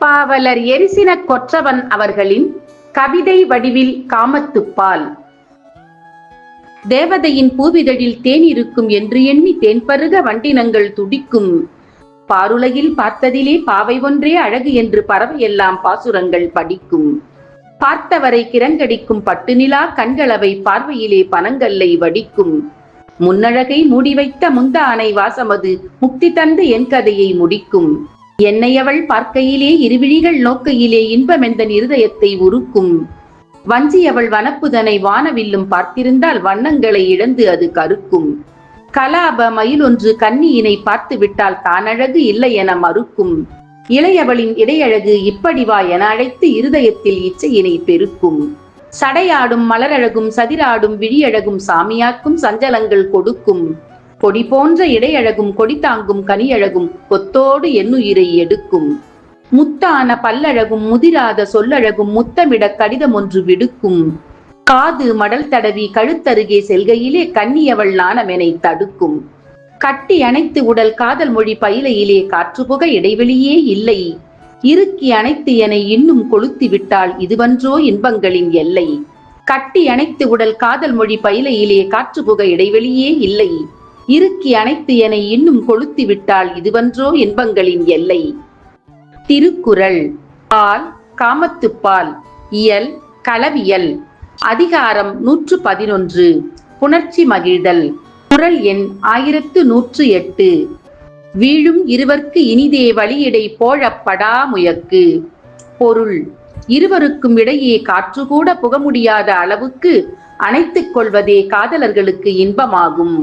பாவலர் எரிசின கொற்றவன் அவர்களின் கவிதை வடிவில் காமத்துப்பால். தேவதையின் பூவிதழில் தேன் இருக்கும் என்று எண்ணி தேன்பருக வண்டினங்கள் துடிக்கும். பாருலகில் பார்த்ததிலே பாவை ஒன்றே அழகு என்று பறவையெல்லாம் பாசுரங்கள் படிக்கும். பார்த்தவரை கிறங்கடிக்கும் பட்டு நிலா கண்களவை பார்வையிலே பனங்கல்லை வடிக்கும். முன்னழகை மூடி வைத்த முந்தானை வாசமது முக்தி தந்து என் கதையை முடிக்கும். என்னை அவள் பார்க்கையிலே இருவிழிகள் நோக்கையிலே இன்பமெந்தன் இருதயத்தை உருக்கும். வஞ்சி அவள் வனப்புதனை வானவில்லும் பார்த்திருந்தால் வண்ணங்களை இழந்து அது கருக்கும். கலாப மயில் ஒன்று கன்னியினை பார்த்து விட்டால் தானழகு இல்லை என மறுக்கும். இளையவளின் இடையழகு இப்படிவா என அழைத்து இருதயத்தில் இச்சையினை பெருக்கும். சடையாடும் மலரழகும் சதிராடும் விழியழகும் சாமியாக்கும் சஞ்சலங்கள் கொடுக்கும். கொடி போன்ற இடையழகும் கொடி தாங்கும் கனியழகும் கொத்தோடு என்னுயிரை எடுக்கும். முத்தான பல்லழகும் முதிராத சொல்லழகும் முத்தமிட கடிதம் ஒன்று விடுக்கும். காது மடல் தடவி கழுத்தருகே செல்கையிலே கன்னியவள் நாணமெனை தடுக்கும். கட்டி அணைத்து உடல் காதல் மொழி பயிலையிலே காற்றுபுக இடைவெளியே இல்லை. இறுக்கி அணைத்து என இன்னும் கொளுத்தி விட்டால் இதுவன்றோ இன்பங்களின் எல்லை. கட்டி அணைத்து உடல் காதல் மொழி பயிலையிலே காற்றுபுக இடைவெளியே இல்லை. இறுக்கி அணைத்து என இன்னும் கொளுத்தி விட்டால் இதுவன்றோ இன்பங்களின் எல்லை. திருக்குறள். பால் காமத்துப்பால். இயல் களவியல். அதிகாரம் 111. புணர்ச்சி மகிழ்தல். குறள் எண் 1108. வீழும் இருவர்க்கு இனிதே வழியிடை போழப்படா முயக்கு. பொருள்: இருவருக்கும் இடையே காற்று கூட புக முடியாத அளவுக்கு அணைத்துக் கொள்வதே காதலர்களுக்கு இன்பமாகும்.